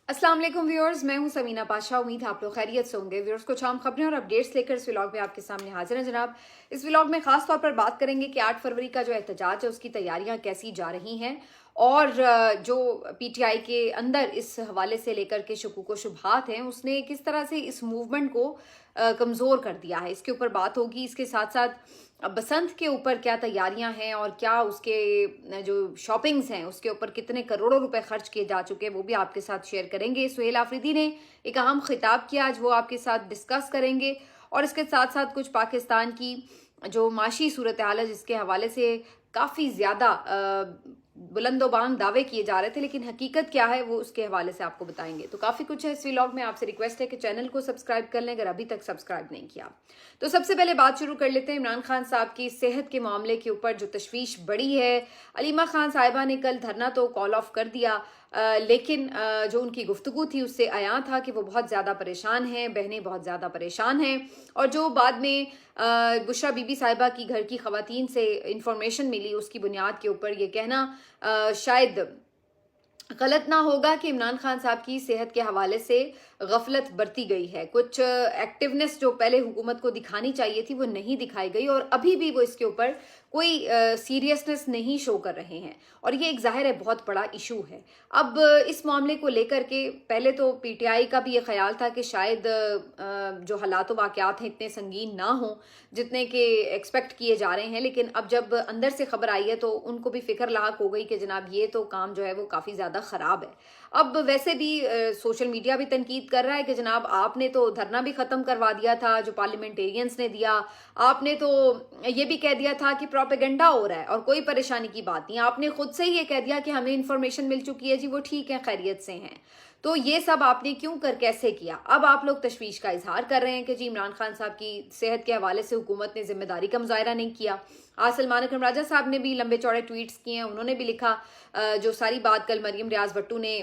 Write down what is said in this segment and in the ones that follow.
अस्सलाम वालेकुम व्यूअर्स, मैं हूं समीना पाशा। उम्मीद है आप लोग खैरियत से होंगे। व्यूअर्स, कुछ आम खबरें और अपडेट्स लेकर इस व्लॉग में आपके सामने हाजिर हैं जनाब। इस व्लॉग में खास तौर पर बात करेंगे कि 8 फरवरी का जो एहतजाज है उसकी तैयारियां कैसी जा रही हैं और जो पीटीआई के अंदर इस हवाले से लेकर के शकूक व शुबहात हैं उसने किस तरह से इस मूवमेंट को कमज़ोर कर दिया है, इसके ऊपर बात होगी। इसके साथ साथ बसंत के ऊपर क्या तैयारियां हैं और क्या उसके जो शॉपिंग्स हैं उसके ऊपर कितने करोड़ों रुपए खर्च किए जा चुके हैं वो भी आपके साथ शेयर करेंगे। सुहेल आफरीदी ने एक अहम खिताब किया, आज वो आपके साथ डिस्कस करेंगे। और इसके साथ साथ कुछ पाकिस्तान की जो माशी सूरत हाल है जिसके हवाले से काफ़ी ज़्यादा बुलंदोबांग दावे किए जा रहे थे, लेकिन हकीकत क्या है वो उसके हवाले से आपको बताएंगे। तो काफ़ी कुछ है इस व्लॉग में। आपसे रिक्वेस्ट है कि चैनल को सब्सक्राइब कर लें अगर अभी तक सब्सक्राइब नहीं किया। तो सबसे पहले बात शुरू कर लेते हैं इमरान खान साहब की सेहत के मामले के ऊपर जो तशवीश बढ़ी है। अलीमा खान साहिबा ने कल धरना तो कॉल ऑफ कर दिया, लेकिन जो उनकी गुफ्तगू थी उससे आया था कि वो बहुत ज़्यादा परेशान हैं, बहनें बहुत ज़्यादा परेशान हैं। और जो बाद में बुशरा बीबी साहिबा की घर की खवातीन से इंफॉर्मेशन मिली उसकी बुनियाद के ऊपर ये कहना शायद गलत ना होगा कि इमरान खान साहब की सेहत के हवाले से गफलत बरती गई है। कुछ एक्टिवनेस जो पहले हुकूमत को दिखानी चाहिए थी वो नहीं दिखाई गई और अभी भी वो इसके ऊपर कोई सीरियसनेस नहीं शो कर रहे हैं और ये एक जाहिर है बहुत बड़ा इशू है। अब इस मामले को लेकर के पहले तो पीटीआई का भी ये ख्याल था कि शायद जो हालात व वाक़यात हैं इतने संगीन ना हों जितने के एक्सपेक्ट किए जा रहे हैं, लेकिन अब जब अंदर से खबर आई है तो उनको भी फिक्र लाक हो गई कि जनाब ये तो काम जो है वो काफ़ी ज़्यादा ख़राब है। अब वैसे भी सोशल मीडिया भी तनकीद कर रहा है कि जनाब आपने तो धरना भी ख़त्म करवा दिया था जो पार्लियामेंटेरियंस ने दिया, आपने तो ये भी कह दिया था कि प्रोपेगेंडा हो रहा है और कोई परेशानी की बात नहीं, आपने खुद से ही ये कह दिया कि हमें इन्फॉर्मेशन मिल चुकी है जी, वो ठीक है, खैरियत से हैं। तो ये सब आपने क्यों कर कैसे किया? अब आप लोग तशवीश का इजहार कर रहे हैं कि जी इमरान खान साहब की सेहत के हवाले से हुकूमत ने जिम्मेदारी का मुजाहरा नहीं किया। आज सलमान अकरम राजा साहब ने भी लंबे चौड़े ट्वीट्स किए हैं, उन्होंने भी लिखा जो सारी बात कल मरियम रियाज भट्टू ने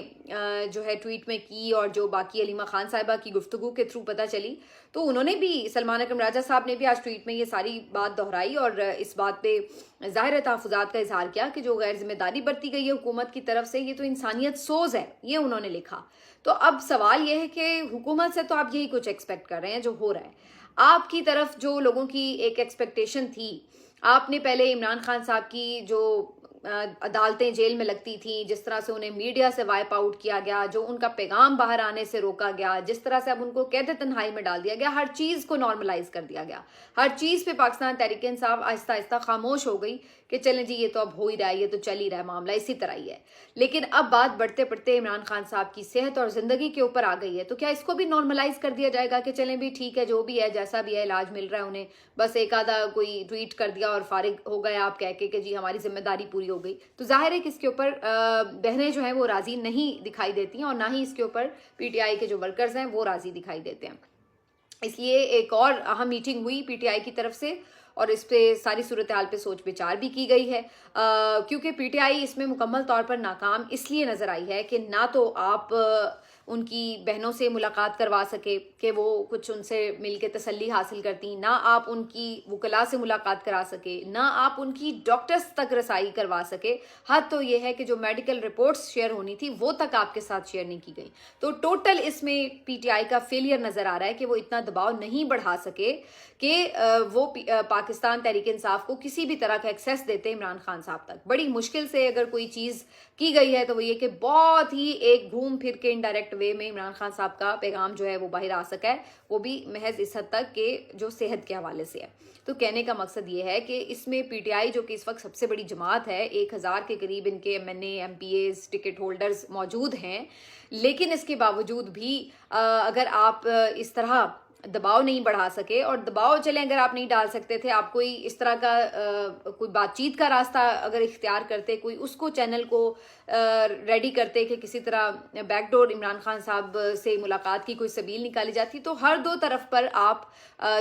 जो है ट्वीट में की और जो बाकी अलीमा खान साहिबा की गुफ्तगू के थ्रू पता चली, तो उन्होंने भी, सलमान अकरम राजा साहब ने भी आज ट्वीट में ये सारी बात दोहराई और इस बात पे ज़ाहिर तहफ़्फ़ुज़ात का इजहार किया कि जो गैर जिम्मेदारी बरती गई है हुकूमत की तरफ से ये तो इंसानियत सोज है, ये उन्होंने लिखा। तो अब सवाल ये है कि हुकूमत से तो आप यही कुछ एक्सपेक्ट कर रहे हैं जो हो रहा है। आपकी तरफ जो लोगों की एक एक्सपेक्टेशन थी, आपने पहले इमरान खान साहब की जो अदालतें जेल में लगती थी, जिस तरह से उन्हें मीडिया से वाइप आउट किया गया, जो उनका पैगाम बाहर आने से रोका गया, जिस तरह से अब उनको कैद तन्हाई में डाल दिया गया, हर चीज़ को नॉर्मलाइज कर दिया गया। हर चीज़ पे पाकिस्तान तहरीक इंसाफ आहिस्ता आहिस्ता खामोश हो गई कि चलें जी ये तो अब हो ही रहा है, ये तो चल ही रहा है, मामला इसी तरह ही है। लेकिन अब बात बढ़ते बढ़ते इमरान खान साहब की सेहत और ज़िंदगी के ऊपर आ गई है, तो क्या इसको भी नॉर्मलाइज कर दिया जाएगा कि चलें भी ठीक है, जो भी है, जैसा भी है, इलाज मिल रहा है उन्हें, बस एक आधा कोई ट्वीट कर दिया और फारिग हो गए आप कह के कि जी हमारी जिम्मेदारी पूरी हो गई। तो जाहिर है कि इसके ऊपर बहनें जो हैं वो राज़ी नहीं दिखाई देती हैं और ना ही इसके ऊपर पीटीआई के जो वर्कर्स हैं वो राज़ी दिखाई देते हैं। इसलिए एक और अहम मीटिंग हुई पीटीआई की तरफ से और इस पे सारी सूरत हाल पे सोच विचार भी की गई है, क्योंकि पीटीआई इसमें मुकम्मल तौर पर नाकाम इसलिए नज़र आई है कि ना तो आप उनकी बहनों से मुलाकात करवा सके कि वो कुछ उनसे मिल के तसल्ली हासिल करती, ना आप उनकी वकला से मुलाकात करा सके, ना आप उनकी डॉक्टर्स तक रसाई करवा सके। हद तो ये है कि जो मेडिकल रिपोर्ट्स शेयर होनी थी वो तक आपके साथ शेयर नहीं की गई। तो टोटल इसमें पीटीआई का फेलियर नज़र आ रहा है कि वो इतना दबाव नहीं बढ़ा सके कि वो पाकिस्तान तहरीक इंसाफ को किसी भी तरह का एक्सेस देते इमरान खान साहब तक। बड़ी मुश्किल से अगर कोई चीज़ की गई है तो वो ये कि बहुत ही एक घूम फिर के इनडायरेक्ट वे में इमरान खान साहब का पैगाम जो है वो बाहर आ सका है, वो भी महज इस हद तक कि जो सेहत के हवाले से है। तो कहने का मकसद ये है कि इसमें पीटीआई जो कि इस वक्त सबसे बड़ी जमात है, 1000 के करीब इनके एमएनए एमपीएस टिकट होल्डर्स मौजूद हैं, लेकिन इसके बावजूद भी अगर आप इस तरह दबाव नहीं बढ़ा सके, और दबाव चले अगर आप नहीं डाल सकते थे, आप कोई इस तरह का कोई बातचीत का रास्ता अगर इख्तियार करते, कोई उसको चैनल को रेडी करते कि किसी तरह बैकडोर इमरान खान साहब से मुलाकात की कोई सबील निकाली जाती, तो हर दो तरफ पर आप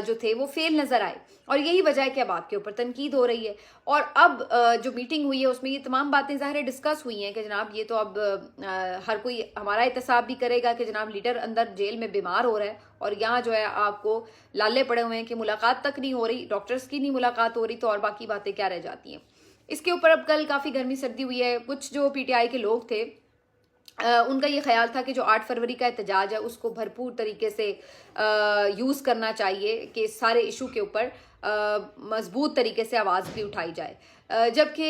जो थे वो फेल नज़र आए। और यही वजह है कि अब आपके ऊपर तनकीद हो रही है। और अब जो मीटिंग हुई है उसमें ये तमाम बातें ज़ाहिर डिस्कस हुई हैं कि जनाब ये तो अब हर कोई हमारा एहतसाब भी करेगा कि जनाब लीडर अंदर जेल में बीमार हो रहा है और यहाँ जो है आपको लाले पड़े हुए हैं कि मुलाकात तक नहीं हो रही, डॉक्टर्स की नहीं मुलाकात हो रही, तो और बाकी बातें क्या रह जाती हैं। इसके ऊपर अब कल काफ़ी गर्मी सर्दी हुई है। कुछ जो पीटीआई के लोग थे उनका ये ख्याल था कि जो 8 फरवरी का एहतजाज है उसको भरपूर तरीके से यूज़ करना चाहिए कि सारे इशू के ऊपर मजबूत तरीके से आवाज़ भी उठाई जाए। जबकि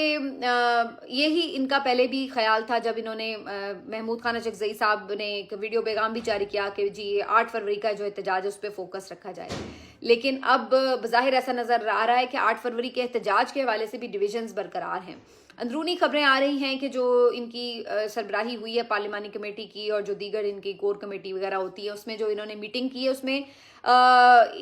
यही इनका पहले भी ख्याल था जब इन्होंने महमूद खान अचकज़ई साहब ने एक वीडियो पैगाम भी जारी किया कि जी 8 फरवरी का जो एहतजाज है उस पर फोकस रखा जाए। लेकिन अब बज़ाहिर ऐसा नज़र आ रहा है कि 8 फरवरी के एहतजाज के हवाले से भी डिविजन्स बरकरार हैं। अंदरूनी खबरें आ रही हैं कि जो इनकी सरबराही हुई है पार्लिमानी कमेटी की और जो दीगर इनकी कोर कमेटी वगैरह होती है उसमें जो इन्होंने मीटिंग की है उसमें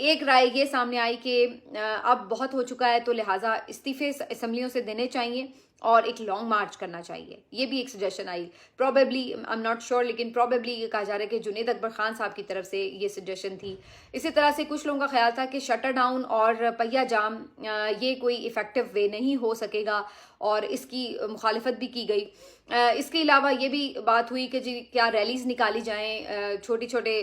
एक राय ये सामने आई कि अब बहुत हो चुका है तो लिहाजा इस्तीफे असम्बलियों से देने चाहिए और एक लॉन्ग मार्च करना चाहिए। ये भी एक suggestion I, probably I am not sure, लेकिन प्रॉबेबली ये कहा जा रहा है कि जुनैद अकबर खान साहब की तरफ से ये सजेशन थी। इसी तरह से कुछ लोगों का ख्याल था कि शटर डाउन और पहिया जाम ये कोई इफ़ेक्टिव वे नहीं हो सकेगा और इसकी मुखालिफत भी की गई। इसके अलावा ये भी बात हुई कि जी क्या रैलीज़ निकाली जाएँ, छोटे छोटे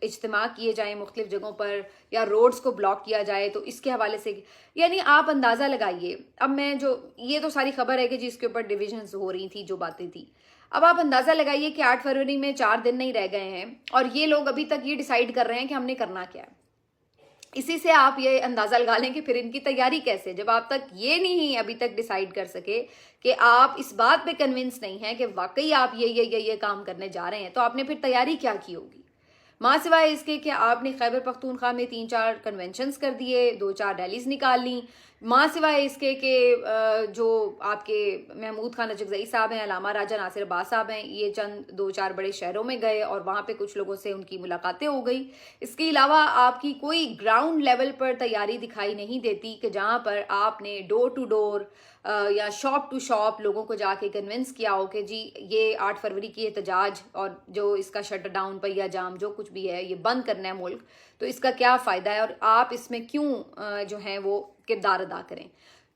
इज्तिमा किए जाएँ मुख्तलिफ़ जगहों पर या रोड्स को ब्लॉक किया जाए, तो इसके हवाले से यानी आप अंदाज़ा लगाइए। अब मैं जो ये तो सारी खबर है कि जी इसके ऊपर डिविजन्स हो रही थी, जो बातें थी। अब आप अंदाज़ा लगाइए कि 8 फरवरी में 4 दिन नहीं रह गए हैं और ये लोग अभी तक ये डिसाइड कर रहे हैं कि हमने करना क्या है। इसी से आप ये अंदाज़ा लगा लें कि फिर इनकी तैयारी कैसे, जब आप तक ये नहीं अभी तक डिसाइड कर सके कि आप इस बात पे कन्विंस नहीं हैं कि वाकई आप ये काम करने जा रहे हैं, तो आपने फिर तैयारी क्या की होगी। माँ सिवाय इसके कि आपने खैबर पख्तूनख्वा में 3-4 कन्वेंशंस कर दिए, 2-4 रैलीज़ निकाल ली, माँ सिवाय इसके कि जो आपके महमूद खान अचकज़ई साहब हैं, अलामा राजा नासिर अब्बास साहब हैं, ये चंद 2-4 बड़े शहरों में गए और वहाँ पे कुछ लोगों से उनकी मुलाकातें हो गई। इसके अलावा आपकी कोई ग्राउंड लेवल पर तैयारी दिखाई नहीं देती कि जहाँ पर आपने डोर टू डोर या शॉप टू शॉप लोगों को जाके कन्विंस किया हो कि जी ये 8 फरवरी की एहतजाज और जो इसका शट डाउन पहिया जाम जो कुछ भी है ये बंद करना है मुल्क, तो इसका क्या फ़ायदा है और आप इसमें क्यों जो है वो किरदार अदा करें।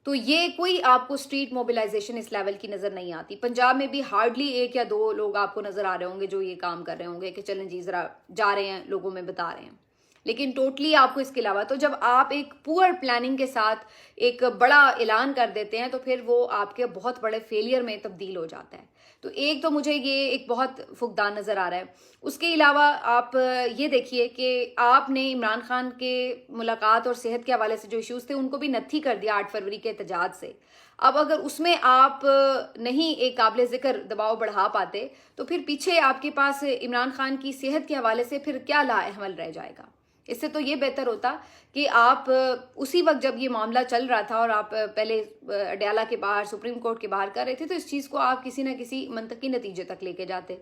तो ये कोई आपको स्ट्रीट मोबिलाइजेशन इस लेवल की नज़र नहीं आती। पंजाब में भी हार्डली 1 या 2 लोग आपको नज़र आ रहे होंगे जो ये काम कर रहे होंगे कि चलें जी ज़रा जा रहे हैं, लोगों में बता रहे हैं, लेकिन टोटली आपको इसके अलावा। तो जब आप एक पुअर प्लानिंग के साथ एक बड़ा ऐलान कर देते हैं तो फिर वो आपके बहुत बड़े फेलियर में तब्दील हो जाता है। तो एक तो मुझे ये एक बहुत फुकदान नज़र आ रहा है। उसके अलावा आप ये देखिए कि आपने इमरान खान के मुलाकात और सेहत के हवाले से जो इश्यूज़ थे उनको भी नत्थी कर दिया 8 फरवरी के एहतजाज से। अब अगर उसमें आप नहीं एक काबिल ज़िक्र दबाव बढ़ा पाते तो फिर पीछे आपके पास इमरान खान की सेहत के हवाले से फिर क्या लाएहमल रह जाएगा। इससे तो ये बेहतर होता कि आप उसी वक्त जब ये मामला चल रहा था और आप पहले अडयाला के बाहर सुप्रीम कोर्ट के बाहर कर रहे थे तो इस चीज़ को आप किसी न किसी मंतकी नतीजे तक लेके जाते,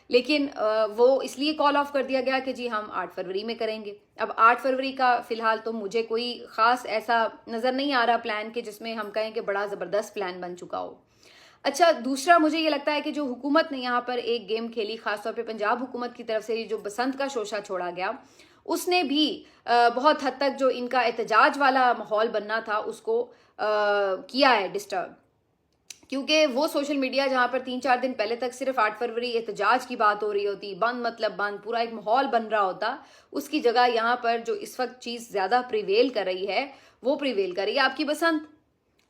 लेकिन वो इसलिए कॉल ऑफ कर दिया गया कि जी हम 8 फरवरी में करेंगे। अब 8 फरवरी का फ़िलहाल तो मुझे कोई ख़ास ऐसा नज़र नहीं आ रहा प्लान कि जिसमें हम कहें कि बड़ा ज़बरदस्त प्लान बन चुका हो। अच्छा, दूसरा मुझे ये लगता है कि जो हुकूमत ने यहाँ पर एक गेम खेली, ख़ासतौर पे पंजाब हुकूमत की तरफ से जो बसंत का शोशा छोड़ा गया, उसने भी बहुत हद तक जो इनका एहतजाज वाला माहौल बनना था उसको किया है डिस्टर्ब। क्योंकि वो सोशल मीडिया जहाँ पर 3-4 दिन पहले तक सिर्फ 8 फरवरी एहतजाज की बात हो रही होती, बंद मतलब बंद, पूरा एक माहौल बन रहा होता, उसकी जगह यहाँ पर जो इस वक्त चीज़ ज़्यादा प्रिवेल कर रही है वो प्रिवेल कर रही है आपकी बसंत।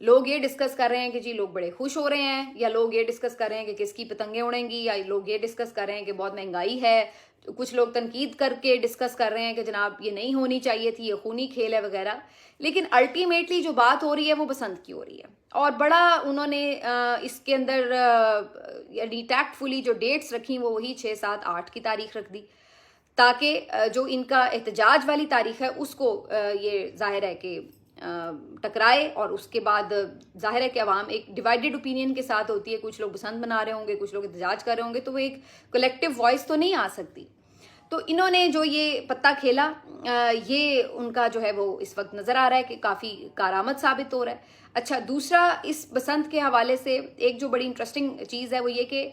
लोग ये डिस्कस कर रहे हैं कि जी लोग बड़े खुश हो रहे हैं, या लोग ये डिस्कस कर रहे हैं कि किसकी पतंगें उड़ेंगी, या लोग ये डिस्कस कर रहे हैं कि बहुत महंगाई है, तो कुछ लोग तनकीद करके डिस्कस कर रहे हैं कि जनाब ये नहीं होनी चाहिए थी, ये खूनी खेल है वगैरह। लेकिन अल्टीमेटली जो बात हो रही है वो बसंत की हो रही है और बड़ा उन्होंने इसके अंदर यानी टैक्टफुली जो डेट्स रखी वो वही 6, 7, 8 की तारीख रख दी ताकि जो इनका एहतजाज वाली तारीख है उसको ये जाहिर है कि टकराए और उसके बाद जाहिर है कि अवाम एक डिवाइडेड ओपिनियन के साथ होती है, कुछ लोग पसंद बना रहे होंगे, कुछ लोग एहतजाज कर रहे होंगे, तो वो एक कलेक्टिव वॉइस तो नहीं आ सकती। तो इन्होंने जो ये पत्ता खेला ये उनका जो है वो इस वक्त नज़र आ रहा है कि काफ़ी कारामद साबित हो रहा है। अच्छा, दूसरा इस बसंत के हवाले से एक जो बड़ी इंटरेस्टिंग चीज़ है वो ये कि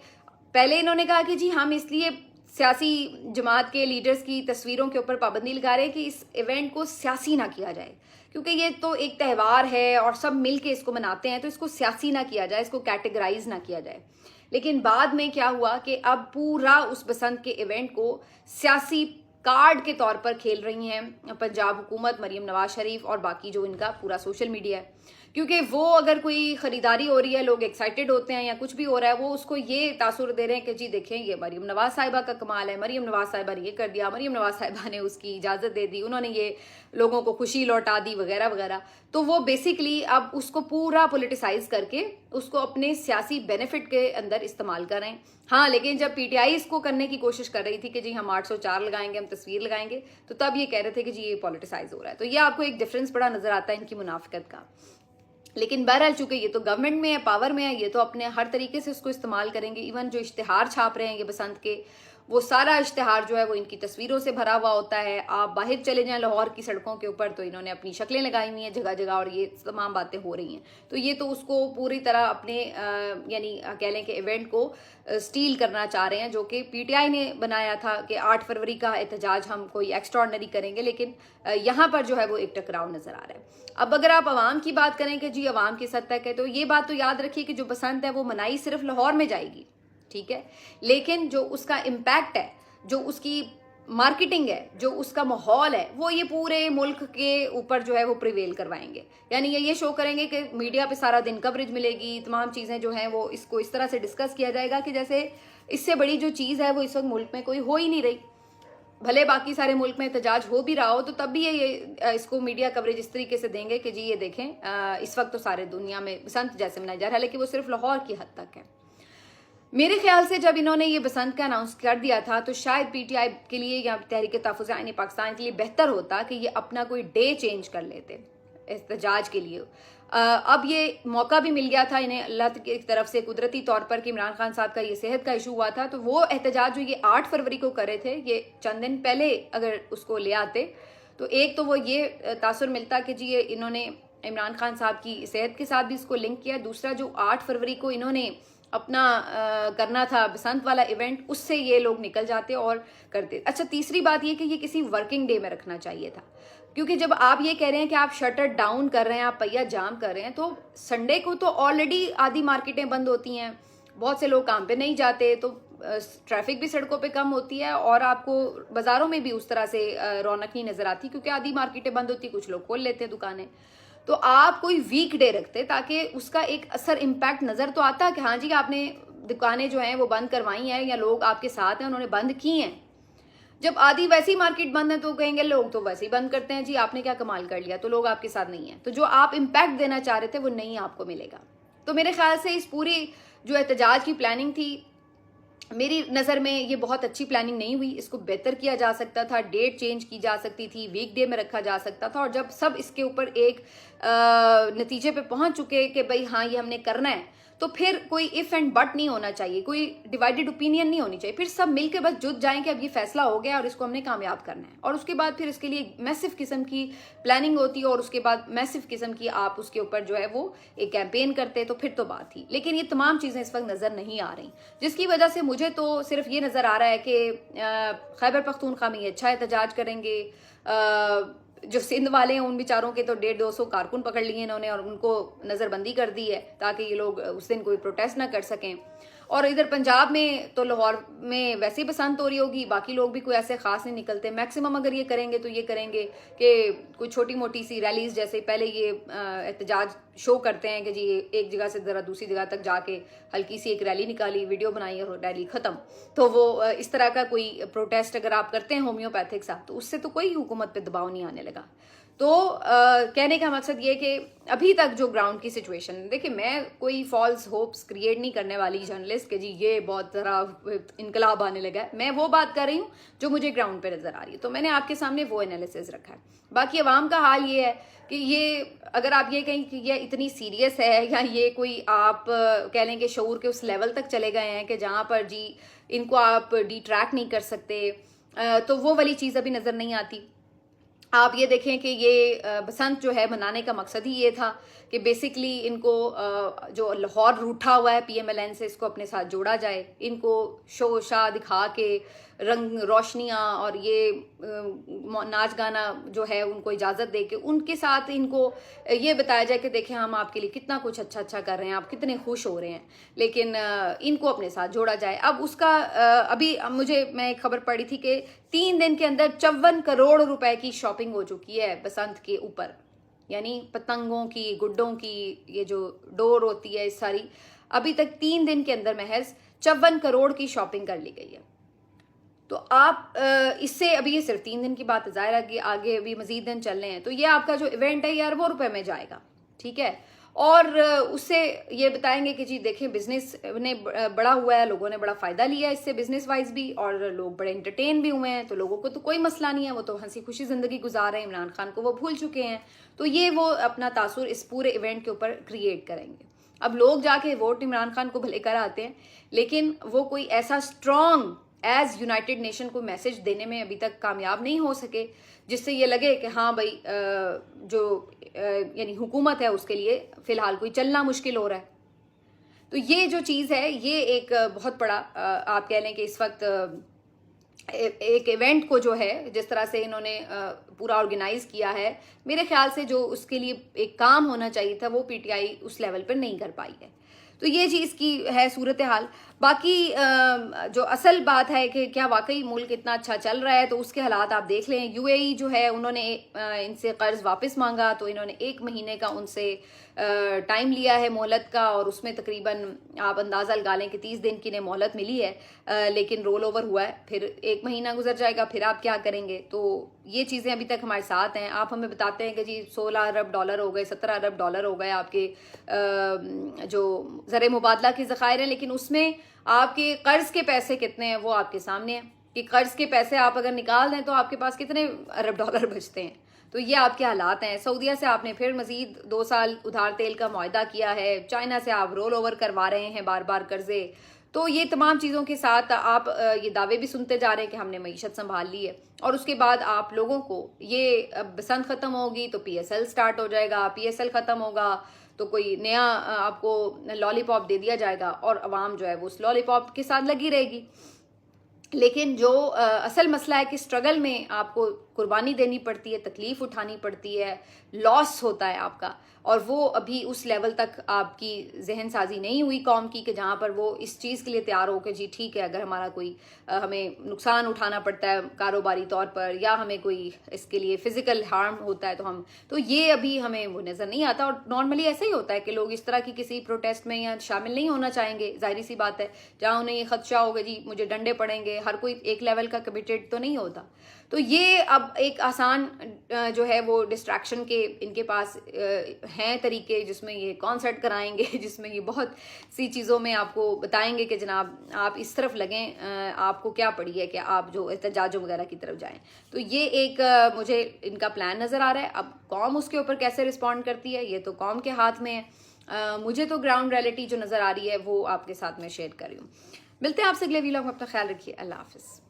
पहले इन्होंने कहा कि जी हम इसलिए सियासी जमात के लीडर्स की तस्वीरों के ऊपर पाबंदी लगा रहे हैं कि इस इवेंट को सियासी ना किया जाए, क्योंकि ये तो एक त्यौहार है और सब मिल के इसको मनाते हैं, तो इसको सियासी ना किया जाए, इसको कैटेगराइज ना किया जाए। लेकिन बाद में क्या हुआ कि अब पूरा उस बसंत के इवेंट को सियासी कार्ड के तौर पर खेल रही हैं पंजाब हुकूमत, मरीम नवाज शरीफ और बाकी जो इनका पूरा सोशल मीडिया है। क्योंकि वो अगर कोई ख़रीदारी हो रही है, लोग एक्साइटेड होते हैं या कुछ भी हो रहा है, वो उसको ये तासुर दे रहे हैं कि जी देखें ये मरीम नवाज़ साहिबा का कमाल है, मरीम नवाज़ साहिबा ने ये कर दिया, मरीम नवाज़ साहिबा ने उसकी इजाज़त दे दी, उन्होंने ये लोगों को खुशी लौटा दी वगैरह वगैरह। तो वो बेसिकली अब उसको पूरा पोलिटिसाइज करके उसको अपने सियासी बेनिफिट के अंदर इस्तेमाल कर रहे हैं। हाँ, लेकिन जब पीटीआई इसको करने की कोशिश कर रही थी कि जी हम 804 लगाएंगे, हम तस्वीर लगाएंगे, तो तब ये कह रहे थे कि जी ये पॉलिटिसाइज हो रहा है। तो ये आपको एक डिफरेंस बड़ा नजर आता है इनकी मुनाफिकत का। लेकिन बहरहाल चूंकि ये तो गवर्नमेंट में है, पावर में है, ये तो अपने हर तरीके से उसको इस्तेमाल करेंगे। इवन जो इश्तिहार छाप रहे हैं ये बसंत के, वो सारा इश्तिहार जो है वो इनकी तस्वीरों से भरा हुआ होता है। आप बाहर चले जाएं लाहौर की सड़कों के ऊपर तो इन्होंने अपनी शक्लें लगाई हुई हैं जगह जगह, और ये तमाम बातें हो रही हैं। तो ये तो उसको पूरी तरह अपने यानी कह लें कि इवेंट को स्टील करना चाह रहे हैं, जो कि पीटीआई ने बनाया था कि 8 फरवरी का एहतजाज हम कोई एक्स्ट्राऑर्डिनरी करेंगे। लेकिन यहाँ पर जो है वो एक टकराव नजर आ रहा है। अब अगर आप आवाम की बात करें कि जी आवाम की सद तक है, तो ये बात तो याद रखिए कि जो बसंत है वो मनाई सिर्फ लाहौर में जाएगी, ठीक है, लेकिन जो उसका इम्पैक्ट है, जो उसकी मार्केटिंग है, जो उसका माहौल है, वो ये पूरे मुल्क के ऊपर जो है वो प्रिवेल करवाएंगे। यानी ये शो करेंगे कि मीडिया पे सारा दिन कवरेज मिलेगी, तमाम चीज़ें जो हैं वो इसको इस तरह से डिस्कस किया जाएगा कि जैसे इससे बड़ी जो चीज़ है वो इस वक्त मुल्क में कोई हो ही नहीं रही। भले बाकी सारे मुल्क में एहतजाज हो भी रहा हो तो तब भी ये इसको मीडिया कवरेज इस तरीके से देंगे कि जी ये देखें इस वक्त तो सारे दुनिया में बसंत जैसे मनाया जा रहा है, लेकिन वो सिर्फ लाहौर की हद तक है। मेरे ख्याल से जब इन्होंने ये बसंत का अनाउंस कर दिया था तो शायद पीटीआई के लिए या तहरीक तहफ़्फ़ुज़ आईन पाकिस्तान के लिए बेहतर होता कि ये अपना कोई डे चेंज कर लेते एहतजाज के लिए। अब ये मौका भी मिल गया था इन्हें अल्लाह की तरफ से कुदरती तौर पर कि इमरान खान साहब का ये सेहत का इशू हुआ था, तो वो एहतजाज जो ये 8 फरवरी को कर रहे थे, ये चंद दिन पहले अगर उसको ले आते तो एक तो वो ये तासुर मिलता कि जी ये इन्होंने इमरान खान साहब की सेहत के साथ भी इसको लिंक किया। दूसरा जो 8 फरवरी को इन्होंने अपना करना था बसंत वाला इवेंट, उससे ये लोग निकल जाते और करते। अच्छा, तीसरी बात ये कि ये किसी वर्किंग डे में रखना चाहिए था, क्योंकि जब आप ये कह रहे हैं कि आप शटर डाउन कर रहे हैं, आप पहिया जाम कर रहे हैं, तो संडे को तो ऑलरेडी आधी मार्केटें बंद होती हैं, बहुत से लोग काम पे नहीं जाते, तो ट्रैफिक भी सड़कों पे कम होती है और आपको बाजारों में भी उस तरह से रौनक नहीं नजर आती, क्योंकि आधी मार्केटें बंद होती, कुछ लोग खोल लेते हैं दुकानें। तो आप कोई वीक डे रखते ताकि उसका एक असर इम्पैक्ट नजर तो आता कि हाँ जी आपने दुकानें जो हैं वो बंद करवाई हैं या लोग आपके साथ हैं उन्होंने बंद की हैं। जब आधी वैसी मार्केट बंद है तो कहेंगे लोग तो वैसे ही बंद करते हैं, जी आपने क्या कमाल कर लिया, तो लोग आपके साथ नहीं है। तो जो आप इम्पैक्ट देना चाह रहे थे वो नहीं आपको मिलेगा। तो मेरे ख्याल से इस पूरी जो एहतजाज की प्लानिंग थी, मेरी नज़र में ये बहुत अच्छी प्लानिंग नहीं हुई। इसको बेहतर किया जा सकता था, डेट चेंज की जा सकती थी, वीक डे में रखा जा सकता था। और जब सब इसके ऊपर एक नतीजे पे पहुंच चुके कि भाई हाँ ये हमने करना है, तो फिर कोई इफ एंड बट नहीं होना चाहिए, कोई डिवाइडेड ओपिनियन नहीं होनी चाहिए। फिर सब मिलकर बस जुट जाएं कि अब ये फैसला हो गया और इसको हमने कामयाब करना है, और उसके बाद फिर इसके लिए मैसिव किस्म की प्लानिंग होती है और उसके बाद मैसिव किस्म की आप उसके ऊपर जो है वो एक कैंपेन करते, तो फिर तो बात थी। लेकिन ये तमाम चीज़ें इस वक्त नज़र नहीं आ रही, जिसकी वजह से मुझे तो सिर्फ ये नज़र आ रहा है कि खैबर पख्तूनख्वा में ये अच्छा एहतजाज करेंगे। जो सिंध वाले हैं उन बेचारों के तो 150-200 कारकुन पकड़ लिए इन्होंने और उनको नज़रबंदी कर दी है ताकि ये लोग उस दिन कोई प्रोटेस्ट ना कर सकें। और इधर पंजाब में तो लाहौर में वैसे ही बसंत हो रही होगी, बाकी लोग भी कोई ऐसे खास नहीं निकलते। मैक्सिमम अगर ये करेंगे तो ये करेंगे कि कोई छोटी मोटी सी रैलीज, जैसे पहले ये एहतजाज शो करते हैं कि जी एक जगह से ज़रा दूसरी जगह तक जाके हल्की सी एक रैली निकाली, वीडियो बनाई और रैली ख़त्म। तो वो इस तरह का कोई प्रोटेस्ट अगर आप करते हैं होम्योपैथिक साथ, तो उससे तो कोई हुकूमत पे दबाव नहीं आने लगा। तो कहने का मकसद ये कि अभी तक जो ग्राउंड की सिचुएशन, देखिए मैं कोई फॉल्स होप्स क्रिएट नहीं करने वाली जर्नलिस्ट कि जी ये बहुत ज़रा इनकलाब आने लगा है। मैं वो बात कर रही हूँ जो मुझे ग्राउंड पे नज़र आ रही है, तो मैंने आपके सामने वो एनालिसिस रखा है। बाकी अवाम का हाल ये है कि ये अगर आप ये कहें कि ये इतनी सीरियस है या ये कोई आप कह लें कि शऊर के उस लेवल तक चले गए हैं कि जहाँ पर जी इनको आप डिट्रैक्ट नहीं कर सकते, तो वो वाली चीज़ अभी नज़र नहीं आती। आप ये देखें कि ये बसंत जो है मनाने का मकसद ही ये था कि बेसिकली इनको जो लाहौर रूठा हुआ है PMLN से, इसको अपने साथ जोड़ा जाए, इनको शो शाह दिखा के रंग रोशनियाँ और ये नाच गाना जो है उनको इजाज़त दे के उनके साथ इनको ये बताया जाए कि देखें हम आपके लिए कितना कुछ अच्छा अच्छा कर रहे हैं, आप कितने खुश हो रहे हैं, लेकिन इनको अपने साथ जोड़ा जाए। अब उसका अभी मैं एक खबर पढ़ी थी कि 3 दिन के अंदर 54 करोड़ रुपए की शॉपिंग हो चुकी है बसंत के ऊपर। یعنی پتنگوں کی، گڈوں کی یہ جو ڈور ہوتی ہے ساری، ابھی تک 3 دن کے اندر محض 54 کروڑ کی شاپنگ کر لی گئی ہے. تو آپ اس سے، ابھی یہ صرف 3 دن کی بات ہے، ظاہر ہے کہ آگے بھی مزید دن چل رہے ہیں، تو یہ آپ کا جو ایونٹ ہے یہ اربوں روپے میں جائے گا. ٹھیک ہے. اور اس سے یہ بتائیں گے کہ جی دیکھیں بزنس نے بڑا ہوا ہے، لوگوں نے بڑا فائدہ لیا ہے اس سے بزنس وائز بھی، اور لوگ بڑے انٹرٹین بھی ہوئے ہیں، تو لوگوں کو تو کوئی مسئلہ نہیں ہے، وہ تو ہنسی خوشی زندگی گزار رہے ہیں، عمران خان کو وہ بھول چکے ہیں. تو یہ وہ اپنا تاثر اس پورے ایونٹ کے اوپر کریٹ کریں گے. اب لوگ جا کے ووٹ عمران خان کو بھلے کر آتے ہیں، لیکن وہ کوئی ایسا اسٹرانگ ایز یونائٹڈ نیشن کو میسج دینے میں ابھی تک کامیاب نہیں ہو سکے جس سے یہ لگے کہ ہاں بھائی جو یعنی حکومت ہے اس کے لیے فی الحال کوئی چلنا مشکل ہو رہا ہے. تو یہ جو چیز ہے یہ ایک بہت بڑا آپ کہہ لیں کہ اس وقت ایک ایونٹ کو جو ہے جس طرح سے انہوں نے پورا آرگنائز کیا ہے، میرے خیال سے جو اس کے لیے ایک کام ہونا چاہیے تھا وہ P T I us level پر نہیں کر پائی ہے. تو یہ چیز کی ہے صورتحال. باقی جو اصل بات ہے کہ کیا واقعی ملک اتنا اچھا چل رہا ہے، تو اس کے حالات آپ دیکھ لیں. یو اے ای جو ہے انہوں نے ان سے قرض واپس مانگا، تو انہوں نے 1 مہینے کا ان سے ٹائم لیا ہے مہلت کا، اور اس میں تقریباً آپ اندازہ لگا لیں کہ 30 دن کی انہیں مہلت ملی ہے، لیکن رول اوور ہوا ہے. پھر 1 مہینہ گزر جائے گا، پھر آپ کیا کریں گے؟ تو یہ چیزیں ابھی تک ہمارے ساتھ ہیں. آپ ہمیں بتاتے ہیں کہ جی 16 ارب ڈالر ہو گئے، 17 ارب ڈالر ہو گئے آپ کے جو زر مبادلہ کے ذخائر ہیں، لیکن اس میں آپ کے قرض کے پیسے کتنے ہیں وہ آپ کے سامنے ہیں کہ قرض کے پیسے آپ اگر نکال دیں تو آپ کے پاس کتنے ارب ڈالر بچتے ہیں. تو یہ آپ کے حالات ہیں. سعودیہ سے آپ نے پھر مزید 2 سال ادھار تیل کا معاہدہ کیا ہے، چائنا سے آپ رول اوور کروا رہے ہیں بار بار قرضے. تو یہ تمام چیزوں کے ساتھ آپ یہ دعوے بھی سنتے جا رہے ہیں کہ ہم نے معیشت سنبھال لی ہے، اور اس کے بعد آپ لوگوں کو یہ بسنت ختم ہوگی تو پی ایس ایل سٹارٹ ہو جائے گا، پی ایس ایل ختم ہوگا تو کوئی نیا آپ کو لالی پاپ دے دیا جائے گا، اور عوام جو ہے وہ اس لالی پاپ کے ساتھ لگی رہے گی. لیکن جو اصل مسئلہ ہے کہ اسٹرگل میں آپ کو قربانی دینی پڑتی ہے، تکلیف اٹھانی پڑتی ہے، لاس ہوتا ہے آپ کا، اور وہ ابھی اس لیول تک آپ کی ذہن سازی نہیں ہوئی قوم کی کہ جہاں پر وہ اس چیز کے لیے تیار ہو کہ جی ٹھیک ہے اگر ہمارا کوئی ہمیں نقصان اٹھانا پڑتا ہے کاروباری طور پر، یا ہمیں کوئی اس کے لیے فزیکل ہارم ہوتا ہے تو یہ ابھی ہمیں وہ نظر نہیں آتا. اور نارملی ایسا ہی ہوتا ہے کہ لوگ اس طرح کی کسی پروٹیسٹ میں یا شامل نہیں ہونا چاہیں گے، ظاہری سی بات ہے. جہاں انہیں یہ خدشہ ہوگا جی مجھے ڈنڈے پڑیں گے، ہر کوئی ایک لیول کا کمیٹیڈ تو نہیں ہوتا. تو یہ اب ایک آسان جو ہے وہ ڈسٹریکشن کے ان کے پاس ہیں طریقے، جس میں یہ کانسرٹ کرائیں گے، جس میں یہ بہت سی چیزوں میں آپ کو بتائیں گے کہ جناب آپ اس طرف لگیں، آپ کو کیا پڑی ہے کہ آپ جو احتجاجوں وغیرہ کی طرف جائیں. تو یہ ایک مجھے ان کا پلان نظر آ رہا ہے. اب قوم اس کے اوپر کیسے رسپونڈ کرتی ہے یہ تو قوم کے ہاتھ میں ہے. مجھے تو گراؤنڈ ریئلٹی جو نظر آ رہی ہے وہ آپ کے ساتھ میں شیئر کر رہی ہوں. ملتے ہیں آپ سے اگلے ویلاگ میں. اپنا خیال رکھیے. اللہ حافظ.